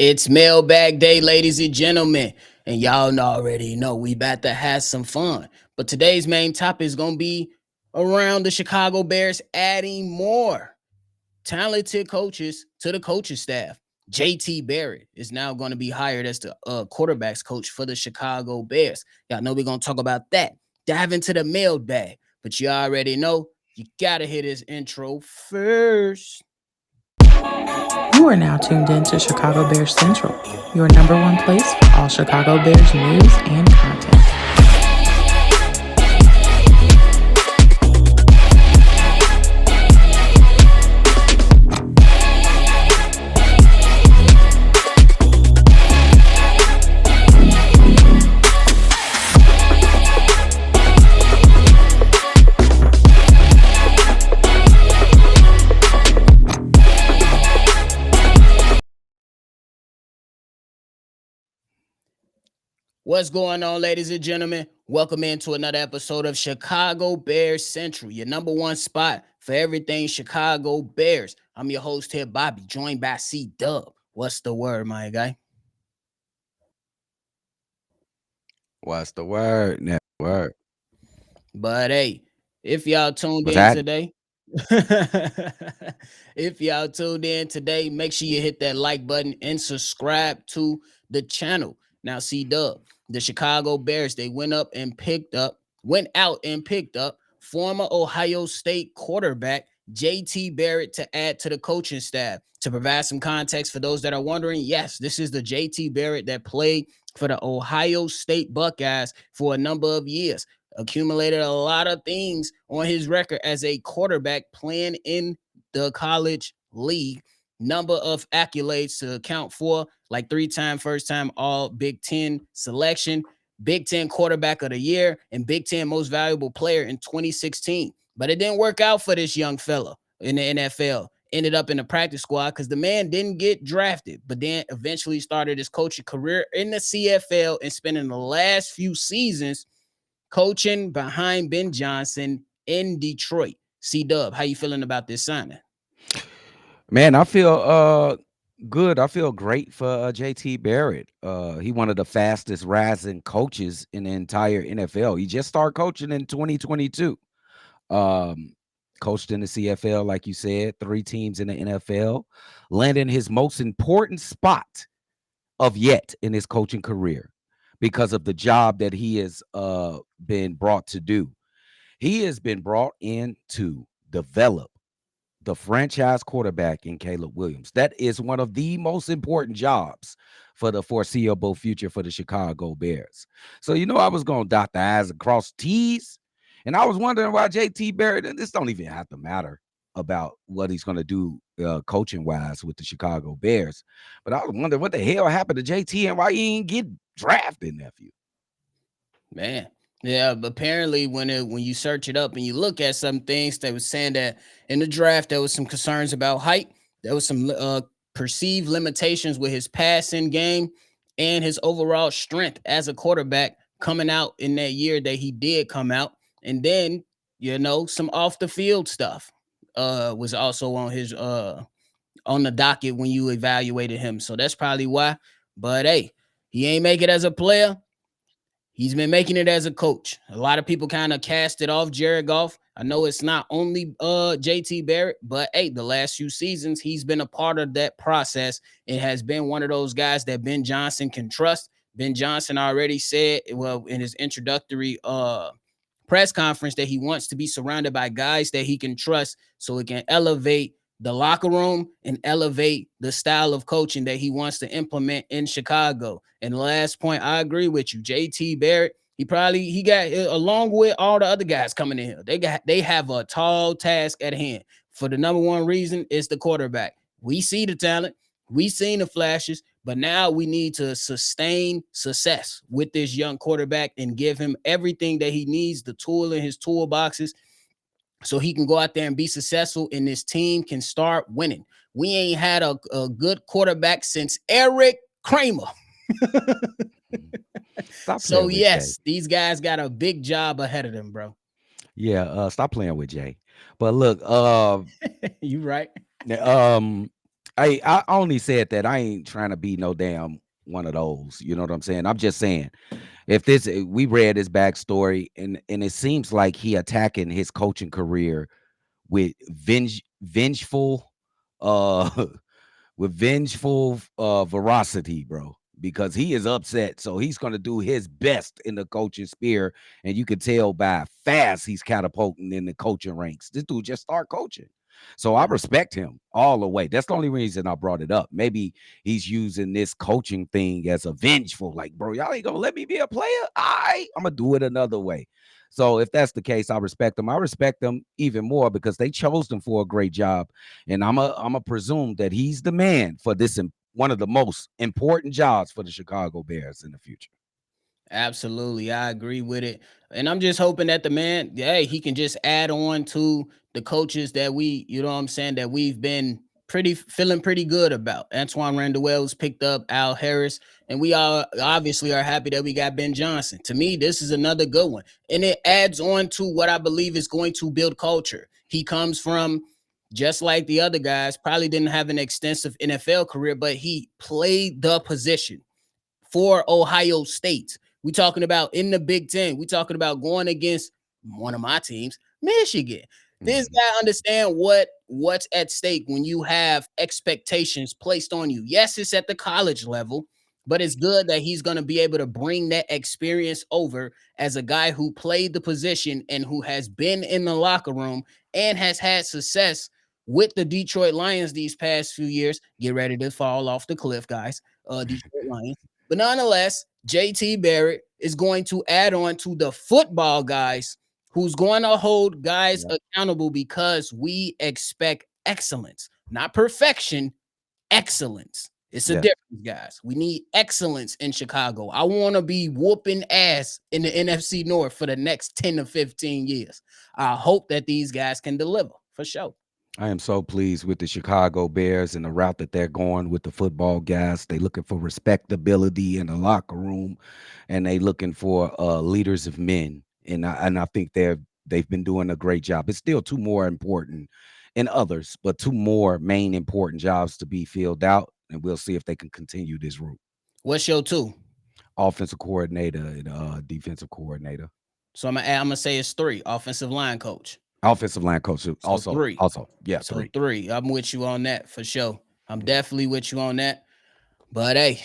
It's Mailbag Day, ladies and gentlemen. And y'all already know we about to have some fun. But today's main topic is going to be around the Chicago Bears adding more talented coaches to the coaching staff. JT Barret is now going to be hired as the quarterbacks coach for the Chicago Bears. Y'all know we're going to talk about that. Dive into the mailbag. But you already know you got to hear this intro first. You are now tuned in to Chicago Bears Central, your number one place for all Chicago Bears news and content. What's going on, ladies and gentlemen? Welcome into another episode of Chicago Bears Central, your number one spot for everything Chicago Bears. I'm your host here, Bobby, joined by C Dub. What's the word, my guy? What's the word? Never word. But hey, if y'all tuned What's in that? today, if y'all tuned in today, make sure you hit that like button and subscribe to the channel. Now, C Dub, the Chicago Bears, they went out and picked up former Ohio State quarterback JT Barret to add to the coaching staff. To provide some context for those that are wondering, yes, this is the JT Barret that played for the Ohio State Buckeyes for a number of years. Accumulated a lot of things on his record as a quarterback playing in the college league. Number of accolades to account for, like 3-time first time all Big Ten selection, Big Ten quarterback of the year, and Big Ten most valuable player in 2016. But it didn't work out for this young fella in the NFL. Ended up in the practice squad because the man didn't get drafted, but then eventually started his coaching career in the CFL and spending the last few seasons coaching behind Ben Johnson in Detroit. C Dub, how you feeling about this signing? Man, I feel good. I feel great for JT Barrett. He one of the fastest rising coaches in the entire NFL. He just started coaching in 2022. Um, Coached in the CFL, like you said, 3 teams in the NFL, landing his most important spot of yet in his coaching career because of the job that he has been brought to do. He has been brought in to develop the franchise quarterback in Caleb Williams. That is one of the most important jobs for the foreseeable future for the Chicago Bears. So, I was going to dot the I's and cross T's. And I was wondering why JT Barrett, and this don't even have to matter about what he's going to do coaching-wise with the Chicago Bears. But I was wondering what the hell happened to JT and why he ain't get drafted, nephew. Man. Yeah, but apparently when you search it up and you look at some things, they was saying that in the draft there was some concerns about height. There was some perceived limitations with his passing game and his overall strength as a quarterback coming out in that year that he did come out. And then, some off the field stuff was also on his on the docket when you evaluated him. So that's probably why. But hey, he ain't make it as a player. He's been making it as a coach. A lot of people kind of cast it off Jared Goff. I know it's not only JT Barrett, but hey, the last few seasons, he's been a part of that process. It has been one of those guys that Ben Johnson can trust. Ben Johnson already said, well, in his introductory press conference, that he wants to be surrounded by guys that he can trust so it can elevate the locker room and elevate the style of coaching that he wants to implement in Chicago. And last point, I agree with you. JT Barrett, he got, along with all the other guys coming in here, they have a tall task at hand. For the number one reason, it's the quarterback. We see the talent, we seen the flashes, but now we need to sustain success with this young quarterback and give him everything that he needs, the tool in his toolboxes, so he can go out there and be successful and this team can start winning. We ain't had a good quarterback since Eric Kramer. Stop So, playing with Jay. yes, these guys got a big job ahead of them, bro. Yeah, stop playing with Jay. But look, You right. um, I only said that I ain't trying to be no damn one of those. You know what I'm saying? I'm just saying if this we read his backstory and it seems like he attacking his coaching career with vengeful uh with vengeful veracity, bro, because he is upset. So he's going to do his best in the coaching sphere. And you can tell by fast he's catapulting in the coaching ranks. This dude just start coaching. So I respect him all the way. That's the only reason I brought it up. Maybe he's using this coaching thing as a vengeful, like, bro, y'all ain't gonna let me be a player. I'm gonna do it another way. So if that's the case, I respect them. I respect them even more because they chose them for a great job, and I'm a presume that he's the man for this one of the most important jobs for the Chicago Bears in the future. Absolutely, I agree with it, and I'm just hoping that the man, hey, he can just add on to the coaches that we, you know what I'm saying, that we've been pretty feeling pretty good about. Antwaan Randle was picked up, Al Harris, and we all obviously are happy that we got Ben Johnson. To me, this is another good one, and it adds on to what I believe is going to build culture. He comes from, just like the other guys, probably didn't have an extensive NFL career, but he played the position for Ohio State. We talking about in the Big Ten. We talking about going against one of my teams, Michigan. This Mhm. guy understand what's at stake when you have expectations placed on you. Yes, it's at the college level, but it's good that he's going to be able to bring that experience over as a guy who played the position and who has been in the locker room and has had success with the Detroit Lions these past few years. Get ready to fall off the cliff, guys. Detroit Lions. But nonetheless, JT Barret is going to add on to the football guys who's going to hold guys Yeah. accountable because we expect excellence, not perfection, excellence. It's a Yes. difference, guys. We need excellence in Chicago. I want to be whooping ass in the NFC North for the next 10 to 15 years. I hope that these guys can deliver for sure. I am so pleased with the Chicago Bears and the route that they're going with the football guys. They looking for respectability in the locker room, and they looking for leaders of men. And I think they've been doing a great job. It's still two more important in others, but two more main important jobs to be filled out. And we'll see if they can continue this route. What's your two? Offensive coordinator and defensive coordinator. I'm gonna say it's three. Offensive line coach. Offensive line coach So three. yeah, So three. three. I'm with you on that for sure. I'm Yeah. definitely with you on that. But hey,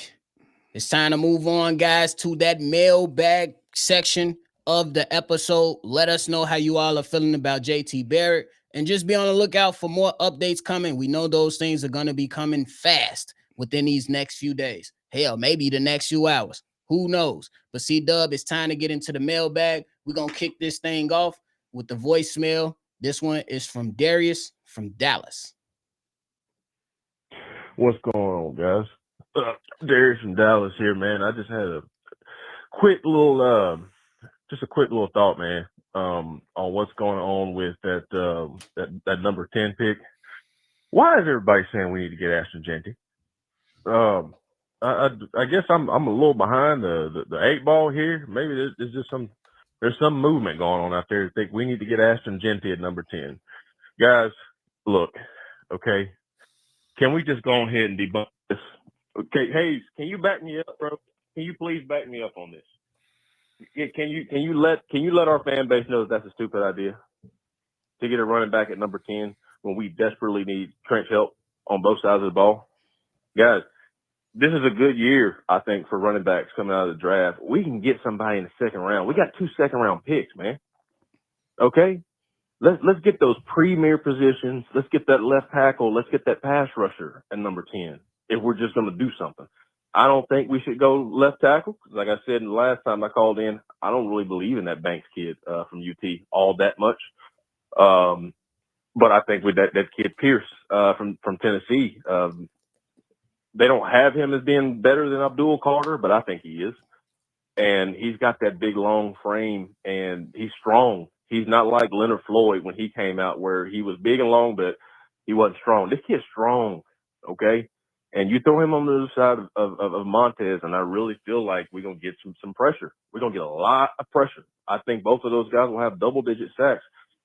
it's time to move on, guys, to that mailbag section of the episode. Let us know how you all are feeling about JT Barrett and just be on the lookout for more updates coming. We know those things are going to be coming fast within these next few days. Hell, maybe the next few hours. Who knows? But C Dub, it's time to get into the mailbag. We're going to kick this thing off with the voicemail. This one is from Darius from Dallas. What's going on, guys? Darius from Dallas here, man. I just had a quick little, just a quick little thought, man, on what's going on with that number 10 pick. Why is everybody saying we need to get Ashton Jeanty? Um, I guess I'm a little behind the eight ball here. Maybe there's just there's some movement going on out there to think we need to get Ashton Jeanty at number 10. Guys, look, okay, can we just go ahead and debunk this? Okay, Hayes, can you back me up, bro? Can you please back me up on this? Can you let our fan base know that that's a stupid idea to get a running back at number 10 when we desperately need trench help on both sides of the ball? Guys, this is a good year, I think, for running backs coming out of the draft. We can get somebody in the second round. We got 2 second-round picks, man. Okay? Let's get those premier positions. Let's get that left tackle. Let's get that pass rusher at number 10 if we're just going to do something. I don't think we should go left tackle. Like I said the last time I called in, I don't really believe in that Banks kid from UT all that much. But I think with that kid Pierce from Tennessee, they don't have him as being better than Abdul Carter, but I think he is. And he's got that big, long frame, and he's strong. He's not like Leonard Floyd when he came out where he was big and long, but he wasn't strong. This kid's strong, okay? And you throw him on the other side of Montez, and I really feel like we're going to get some pressure. We're going to get a lot of pressure. I think both of those guys will have double-digit sacks.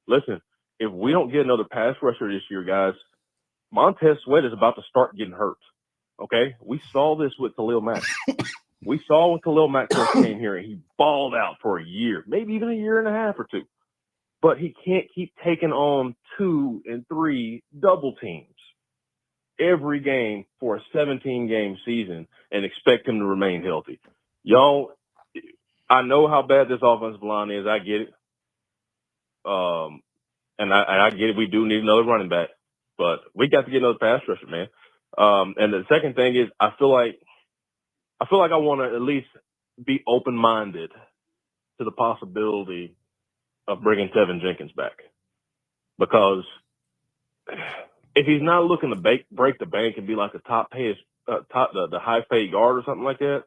Listen, if we don't get another pass rusher this year, guys, Montez Sweat is about to start getting hurt. Okay? We saw this with Khalil Mack. We saw when Khalil Mack first came here and he balled out for a year, maybe even a year and a half or two. But he can't keep taking on 2 and 3 double teams every game for a 17-game season and expect him to remain healthy. Y'all, I know how bad this offensive line is. I get it. And I get it. We do need another running back, but we got to get another pass rusher, man. And the second thing is, I feel like I want to at least be open-minded to the possibility of bringing Tevin Jenkins back, because if he's not looking to break the bank and be like the highest paid guard or something like that,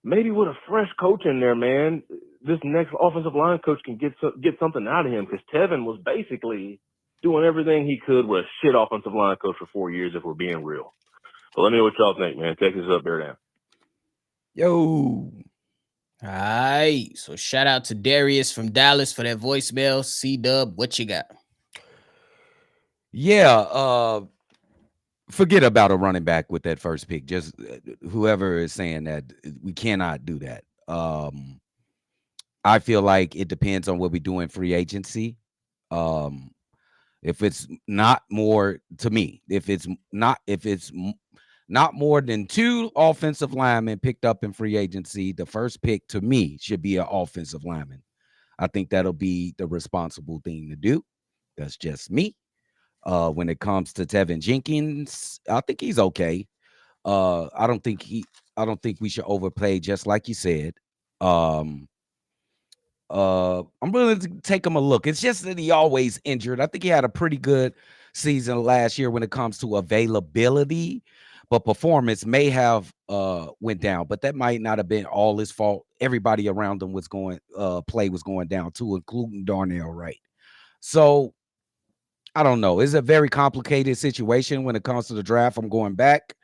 maybe with a fresh coach in there, man, this next offensive line coach can get something out of him, because Tevin was basically doing everything he could with a shit offensive line coach for 4 years, if we're being real. But let me know what y'all think, man. Texas up, bear down. Yo. All right. So shout out to Darius from Dallas for that voicemail. C-Dub, what you got? Yeah, forget about a running back with that first pick. Just whoever is saying that, we cannot do that. I feel like it depends on what we do in free agency. If it's not more, to me, if it's not more than 2 offensive linemen picked up in free agency, the first pick to me should be an offensive lineman. I think that'll be the responsible thing to do. That's just me. When it comes to Tevin Jenkins, I think he's okay. I don't think we should overplay, just like you said. I'm willing to take him a look. It's just that he always injured. I think he had a pretty good season last year when it comes to availability, but performance may have went down. But that might not have been all his fault. Everybody around him was going down too, including Darnell Wright. So I don't know. It's a very complicated situation when it comes to the draft. I'm going back,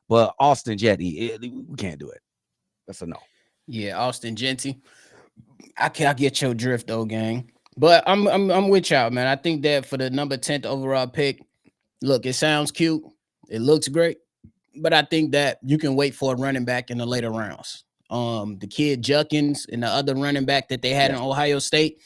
but Austin Jetty, we can't do it. That's a no. Yeah, Austin Genty. I get your drift though, gang. But I'm with y'all, man. I think that for the number 10th overall pick, look, it sounds cute. It looks great. But I think that you can wait for a running back in the later rounds. The kid Juckins and the other running back that they had in Ohio State,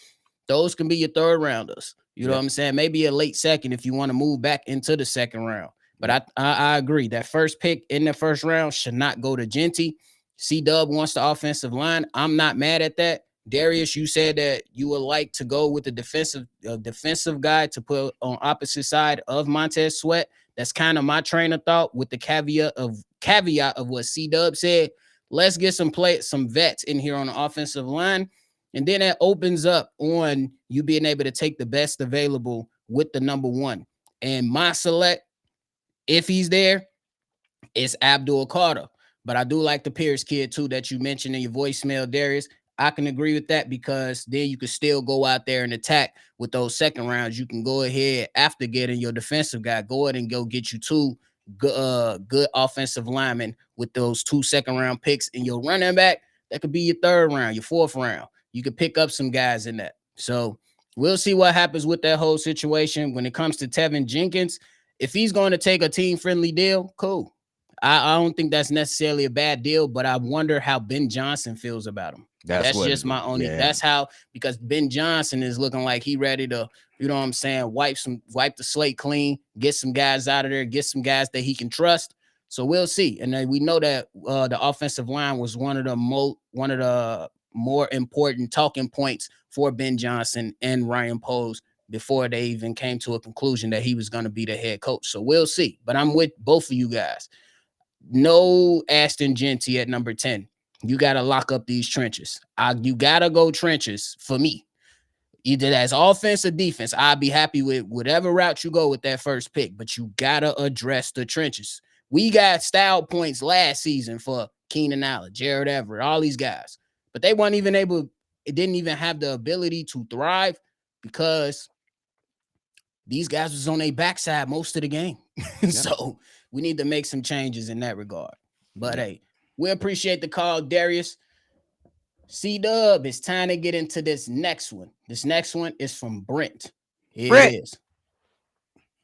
those can be your third rounders. You know what I'm saying? Maybe a late second if you want to move back into the second round. But I agree. That first pick in the first round should not go to Genty. C-Dub wants the offensive line. I'm not mad at that. Darius, you said that you would like to go with the defensive guy to put on opposite side of Montez Sweat. That's kind of my train of thought, with the caveat of what C-Dub said. Let's get some vets in here on the offensive line. And then that opens up on you being able to take the best available with the number 1. And my select, if he's there, is Abdul Carter. But I do like the Pierce kid too that you mentioned in your voicemail, Darius. I can agree with that, because then you can still go out there and attack with those second rounds. You can go ahead after getting your defensive guy, go ahead and go get you 2 good offensive linemen with those 2 second-round picks, and your running back, that could be your third round, your fourth round. You could pick up some guys in that. So we'll see what happens with that whole situation. When it comes to Tevin Jenkins, if he's going to take a team-friendly deal, cool. I don't think that's necessarily a bad deal, but I wonder how Ben Johnson feels about him. That's just my only. Yeah. That's how, because Ben Johnson is looking like he ready to, you know what I'm saying, wipe the slate clean, get some guys out of there, get some guys that he can trust. So we'll see. And then we know that the offensive line was one of the more important talking points for Ben Johnson and Ryan Poles before they even came to a conclusion that he was going to be the head coach. So we'll see. But I'm with both of you guys. No Ashton Genty at number 10. You got to lock up these trenches. You got to go trenches for me. Either as offense or defense. I'll be happy with whatever route you go with that first pick, but you got to address the trenches. We got style points last season for Keenan Allen, Jared Everett, all these guys, but they weren't even able, it didn't even have the ability to thrive because these guys was on their backside most of the game. So we need to make some changes in that regard. But hey, we appreciate the call, Darius. C-Dub, it's time to get into this next one. This next one is from Brent. Here it is.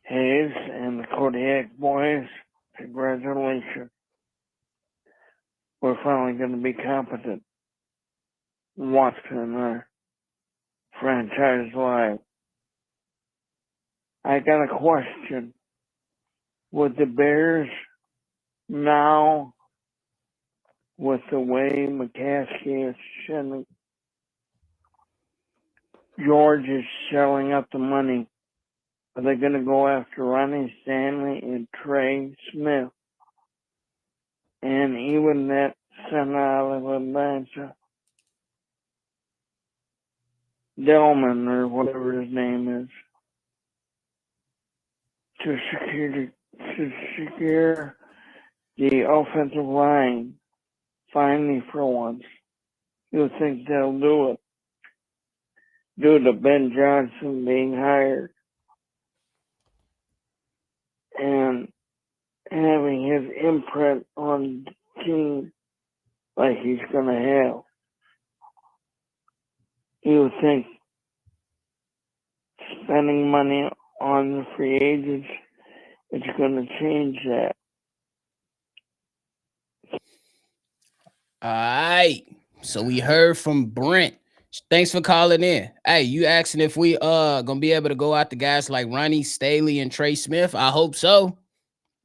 Hayes and the Kodiak boys, congratulations. We're finally going to be competent watching our franchise live. I got a question. Would the Bears now, with the way McCaskey is sending, George is shelling out the money, are they going to go after Ronnie Stanley and Trey Smith? And even that son out of Atlanta, Delman or whatever his name is, to secure the offensive line finally for once. You think they'll do it due to Ben Johnson being hired and having his imprint on the team like he's going to have. You would think spending money on the free agents is going to change that. All right. So we heard from Brent. Thanks for calling in. Hey, you asking if we gonna be able to go out to guys like Ronnie Staley and Trey Smith? I hope so.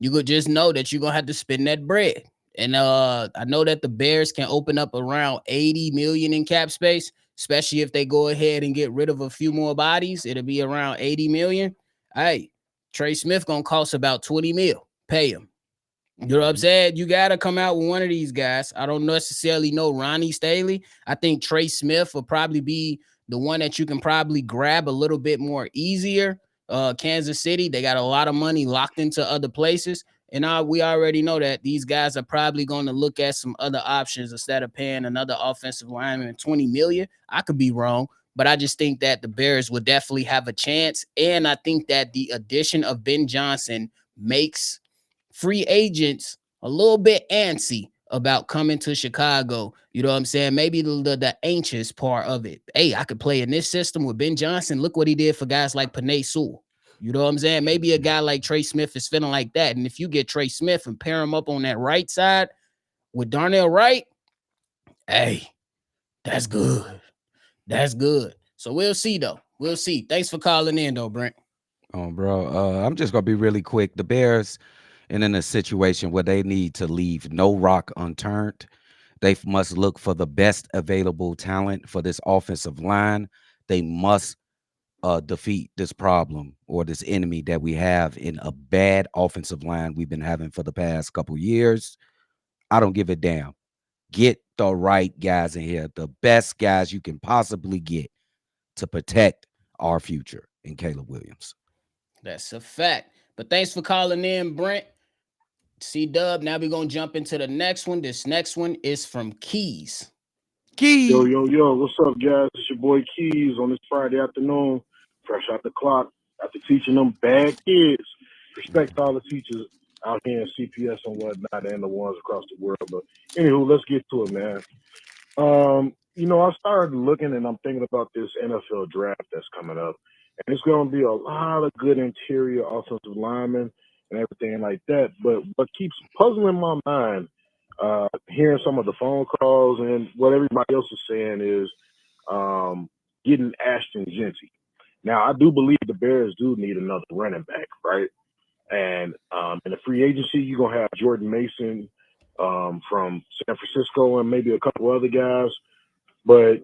You could just know that you're gonna have to spend that bread. And I know that the Bears can open up around 80 million in cap space, especially if they go ahead and get rid of a few more bodies. It'll be around 80 million. Hey, Trey Smith gonna cost about 20 mil. Pay him. You know what I'm saying? You got to come out with one of these guys. I don't necessarily know Ronnie Staley. I think Trey Smith will probably be the one that you can probably grab a little bit more easier. Kansas City, they got a lot of money locked into other places. And we already know that these guys are probably going to look at some other options instead of paying another offensive lineman 20 million. I could be wrong, but I just think that the Bears would definitely have a chance. And I think that the addition of Ben Johnson makes free agents a little bit antsy about coming to Chicago. You know what I'm saying? Maybe the anxious part of it. Hey, I could play in this system with Ben Johnson. Look what he did for guys like Panay Sewell. You know what I'm saying? Maybe a guy like Trey Smith is feeling like that. And if you get Trey Smith and pair him up on that right side with Darnell Wright, hey, that's good. That's good. So we'll see, though. We'll see. Thanks for calling in, though, Brent. Oh, bro. I'm just gonna be really quick. The Bears, and in a situation where they need to leave no rock unturned, they must look for the best available talent for this offensive line. They must defeat this problem or this enemy that we have in a bad offensive line we've been having for the past couple years. I don't give a damn. Get the right guys in here, the best guys you can possibly get to protect our future in Caleb Williams. That's a fact. But thanks for calling in, Brent. C-Dub, now we're going to jump into the next one. This next one is from Keys. Key. Yo, what's up, guys? It's your boy Keys on this Friday afternoon, fresh out the clock, after teaching them bad kids. Respect all the teachers out here in CPS and whatnot and the ones across the world. But anywho, let's get to it, man. I started looking and I'm thinking about this NFL draft that's coming up. And it's going to be a lot of good interior offensive linemen and everything like that. But what keeps puzzling my mind, hearing some of the phone calls and what everybody else is saying is getting Ashton Genty. Now, I do believe the Bears do need another running back, right? And in the free agency, you're going to have Jordan Mason from San Francisco and maybe a couple other guys. But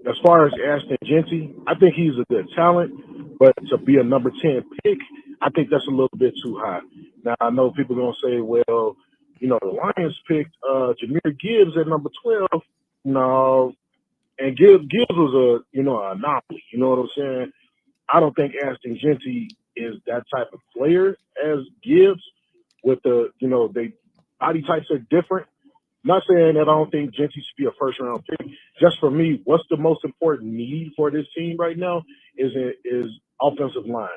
as far as Ashton Genty, I think he's a good talent. But to be a number 10 pick, I think that's a little bit too high. Now, I know people are going to say, well, the Lions picked Jahmyr Gibbs at number 12. No. And Gibbs was an anomaly. You know what I'm saying? I don't think Ashton Genty is that type of player as Gibbs with they body types are different. Not saying that I don't think Genty should be a first round pick. Just for me, what's the most important need for this team right now is offensive line.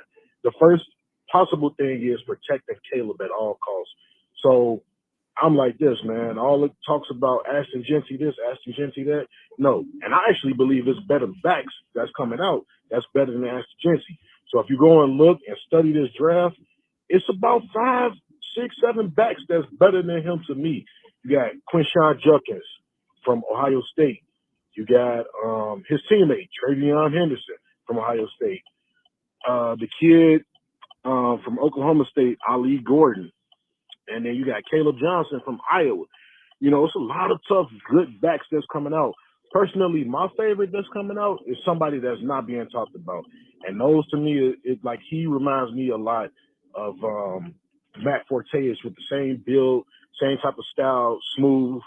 The first possible thing is protecting Caleb at all costs. So I'm like this, man. All it talks about Ashton Genty this, Ashton Genty that. No. And I actually believe it's better backs that's coming out that's better than Ashton Genty. So if you go and look and study this draft, it's about 5, 6, 7 backs that's better than him to me. You got Quinshawn Judkins from Ohio State. You got his teammate, Travion Henderson from Ohio State. The kid from Oklahoma State, Ali Gordon. And then you got Caleb Johnson from Iowa. You know, it's a lot of tough, good backs that's coming out. Personally, my favorite that's coming out is somebody that's not being talked about. And those, to me, it like he reminds me a lot of Matt Forteus with the same build, same type of style, smooth,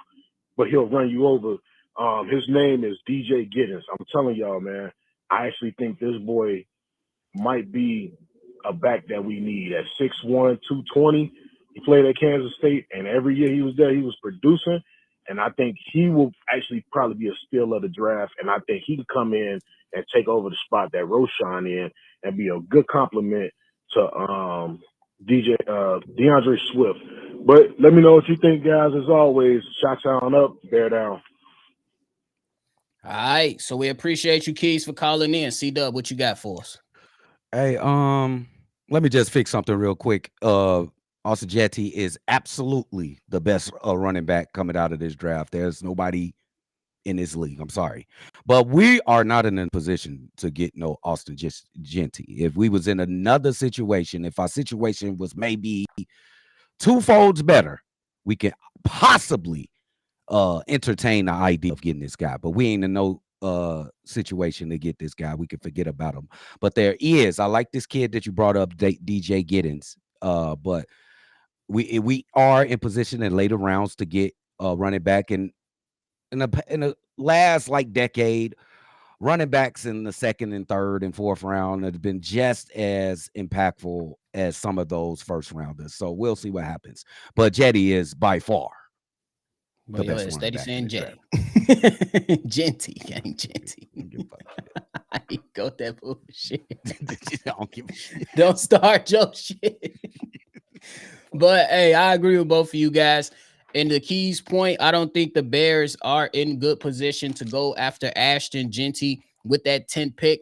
but he'll run you over. His name is DJ Giddens. I'm telling y'all, man, I actually think this boy might be a back that we need at 6'1", 220. He played at Kansas State, and every year he was there, he was producing. And I think he will actually probably be a steal of the draft. And I think he can come in and take over the spot that Roshan in and be a good compliment to DeAndre Swift. But let me know what you think, guys. As always, shots on up, bear down. All right. So we appreciate you, Keys, for calling in. C-Dub, what you got for us? Hey, let me just fix something real quick. Also, JT is absolutely the best running back coming out of this draft. There's nobody in this league. I'm sorry, but we are not in a position to get no Austin Genty. If we was in another situation, if our situation was maybe twofolds better, we can possibly entertain the idea of getting this guy. But we ain't in no situation to get this guy. We can forget about him. But there is. I like this kid that you brought up, DJ Giddens. But we are in position in later rounds to get running back in the last like decade. Running backs in the second and third and fourth round have been just as impactful as some of those first rounders. So we'll see what happens. But Jetty is by far the best running Steady back saying in the Jetty. draft. Genty, gang, Genty. I ain't got that bullshit. I don't give a shit. Don't start your shit. But hey, I agree with both of you guys. And the Keys point, I don't think the Bears are in good position to go after Ashton Genty with that 10th pick.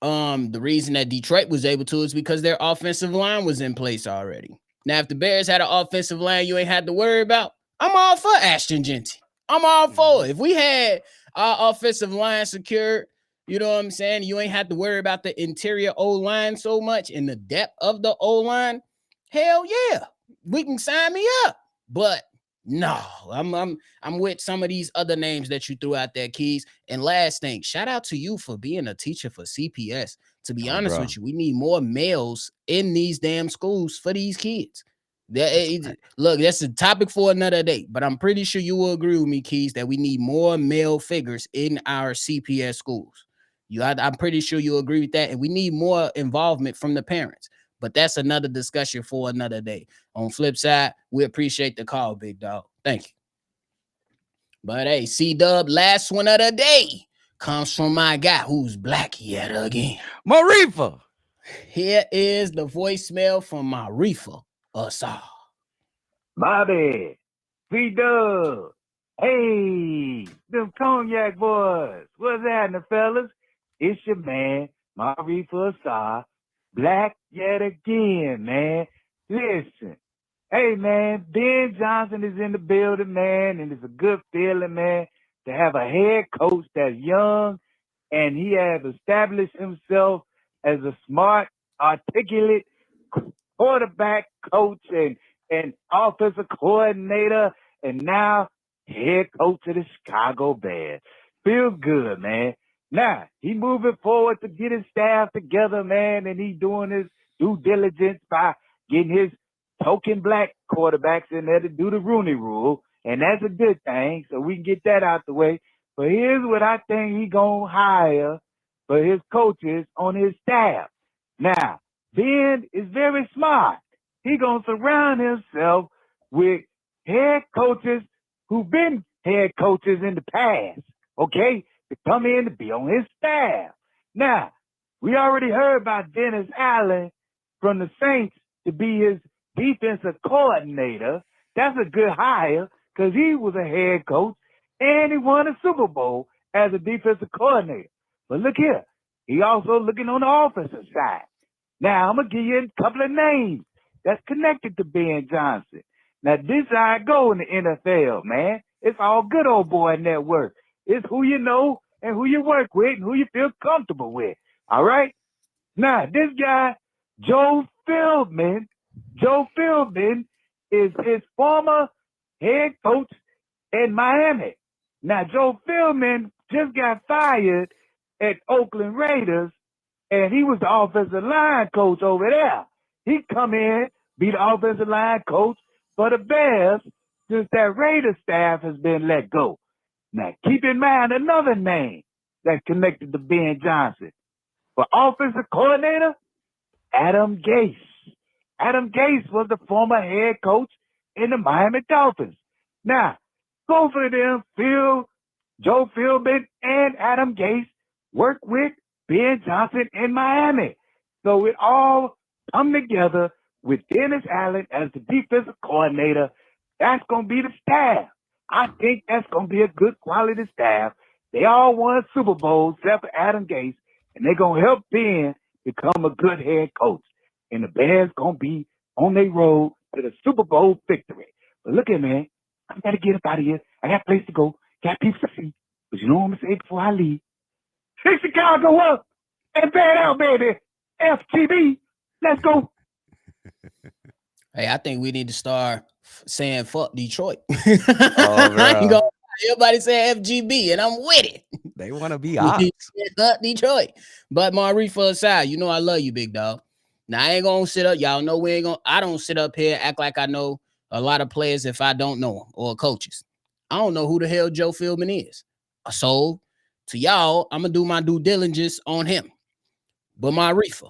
The reason that Detroit was able to is because their offensive line was in place already. Now, if the Bears had an offensive line you ain't had to worry about, I'm all for Ashton Genty. I'm all for it. If we had our offensive line secured, you know what I'm saying? You ain't had to worry about the interior O-line so much and the depth of the O-line. Hell yeah, we can sign me up. But no, I'm with some of these other names that you threw out there, Keys. And last thing, shout out to you for being a teacher for CPS. To be honest with you, we need more males in these damn schools for these kids. Look, that's a topic for another day, but I'm pretty sure you will agree with me, Keys, that we need more male figures in our CPS schools. I'm pretty sure you'll agree with that, and we need more involvement from the parents. But that's another discussion for another day. On flip side, we appreciate the call, big dog. Thank you. But hey, C-Dub, last one of the day comes from my guy who's black yet again. Marifa. Here is the voicemail from Marifa Asar. Bobby, C-Dub, hey, them cognac boys, what's happening, fellas? It's your man, Marifa Asar, black yet again, man. Listen, hey, man, Ben Johnson is in the building, man, and it's a good feeling, man, to have a head coach that's young, and he has established himself as a smart, articulate quarterback coach and offensive coordinator, and now head coach of the Chicago Bears. Feels good, man. Now, he moving forward to get his staff together, man, and he doing his due diligence by getting his token black quarterbacks in there to do the Rooney Rule, and that's a good thing, so we can get that out the way. But here's what I think he gonna hire for his coaches on his staff. Now, Ben is very smart. He gonna surround himself with head coaches who've been head coaches in the past, okay, to come in to be on his staff. Now, we already heard about Dennis Allen from the Saints to be his defensive coordinator. That's a good hire because he was a head coach and he won a Super Bowl as a defensive coordinator. But look here, he also looking on the offensive side. Now, I'm going to give you a couple of names that's connected to Ben Johnson. Now, this is how I go in the NFL, man. It's all good old boy network. It's who you know and who you work with and who you feel comfortable with. All right? Now, this guy, Joe Philbin is his former head coach in Miami. Now, Joe Philbin just got fired at Oakland Raiders, and he was the offensive line coach over there. He come in, be the offensive line coach for the Bears since that Raiders staff has been let go. Now, keep in mind another name that's connected to Ben Johnson. For offensive coordinator, Adam Gase. Adam Gase was the former head coach in the Miami Dolphins. Now, both of them, Joe Philbin and Adam Gase, work with Ben Johnson in Miami. So it all come together with Dennis Allen as the defensive coordinator. That's going to be the staff. I think that's going to be a good quality staff. They all won Super Bowls except for Adam Gase, and they're going to help Ben become a good head coach. And the Bears going to be on their road to the Super Bowl victory. But look at man, I got to get up out of here. I got a place to go, got people to see. But you know what I'm going to say before I leave? Hey, Chicago up and bad out, baby. FTB, let's go. Hey, I think we need to start saying fuck Detroit. Oh, I ain't gonna, everybody say FGB, and I'm with it. They want to be ops. Fuck Detroit. But Marifa aside, you know I love you, big dog. Now I ain't gonna sit up. Y'all know we ain't gonna. I don't sit up here act like I know a lot of players if I don't know them or coaches. I don't know who the hell Joe Philbin is. So to y'all, I'm gonna do my due diligence on him. But Marifa,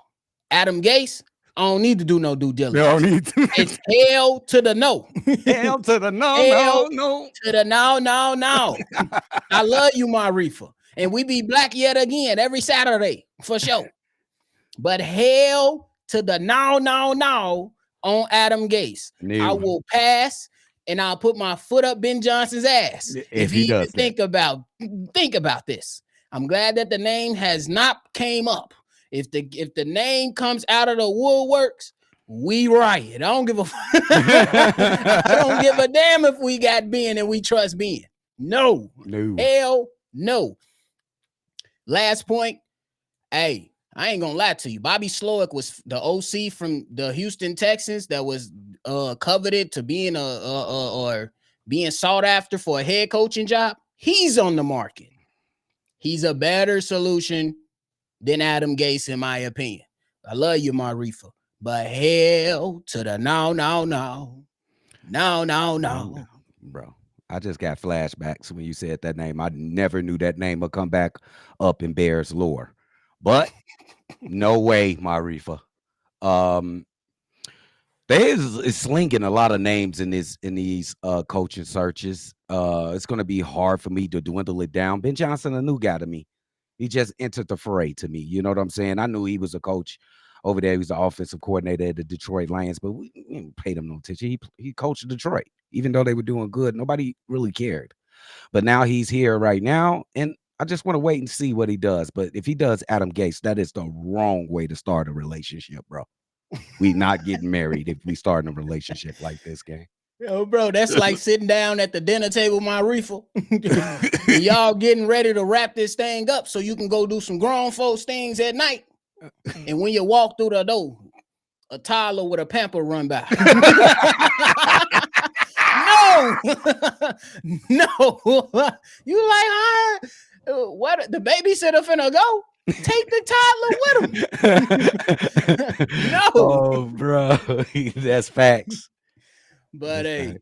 Adam Gase, I don't need to do no due diligence. They don't need to. It's hell to the no. Hell to the no, Hell no. to the no. I love you, Marifa. And we be black yet again every Saturday for sure. But hell to the no on Adam Gase. No. I will pass and I'll put my foot up Ben Johnson's ass if he does think about this. I'm glad that the name has not came up. If the name comes out of the woodworks, we riot. I don't give a I don't give a damn if we got Ben and we trust Ben. No. Hell no. Last point. Hey, I ain't gonna lie to you. Bobby Slowick was the OC from the Houston Texans that was coveted to being or being sought after for a head coaching job. He's on the market. He's a better solution than Adam Gase, in my opinion. I love you, Marifa. But hell to the no. Bro, I just got flashbacks when you said that name. I never knew that name would come back up in Bears lore. But no way, Marifa. There is slinging a lot of names in these coaching searches. It's going to be hard for me to dwindle it down. Ben Johnson, a new guy to me. He just entered the fray to me. You know what I'm saying? I knew he was a coach over there. He was the offensive coordinator at the Detroit Lions, but we didn't pay him no attention. He coached Detroit, even though they were doing good. Nobody really cared. But now he's here right now, and I just want to wait and see what he does. But if he does Adam Gase, that is the wrong way to start a relationship, bro. We not getting married if we start a relationship like this, gang. Yo, bro, that's like sitting down at the dinner table, Marifa. Y'all getting ready to wrap this thing up so you can go do some grown folks things at night. And when you walk through the door, a toddler with a pamper run by. No. You like, huh? What? The babysitter finna go? Take the toddler with him. No. Oh, bro. That's facts. But hey,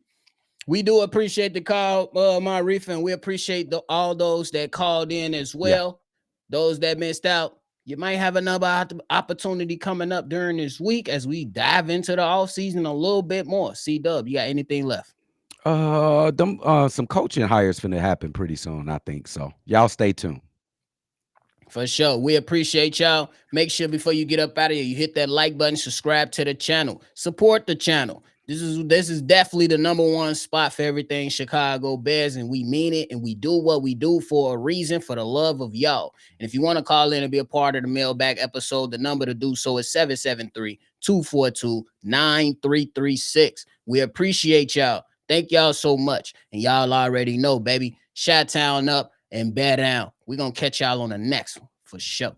we do appreciate the call, Marifa, and we appreciate all those that called in as well. Yeah. Those that missed out. You might have another opportunity coming up during this week as we dive into the offseason a little bit more. C-Dub, you got anything left? Some coaching hires finna happen pretty soon, I think so. Y'all stay tuned. For sure. We appreciate y'all. Make sure before you get up out of here, you hit that like button, subscribe to the channel, support the channel. This is definitely the number one spot for everything Chicago Bears, and we mean it, and we do what we do for a reason, for the love of y'all. And if you want to call in and be a part of the mailbag episode, the number to do so is 773-242-9336. We appreciate y'all. Thank y'all so much. And y'all already know, baby, Chi-Town up and bear down. We're going to catch y'all on the next one for sure.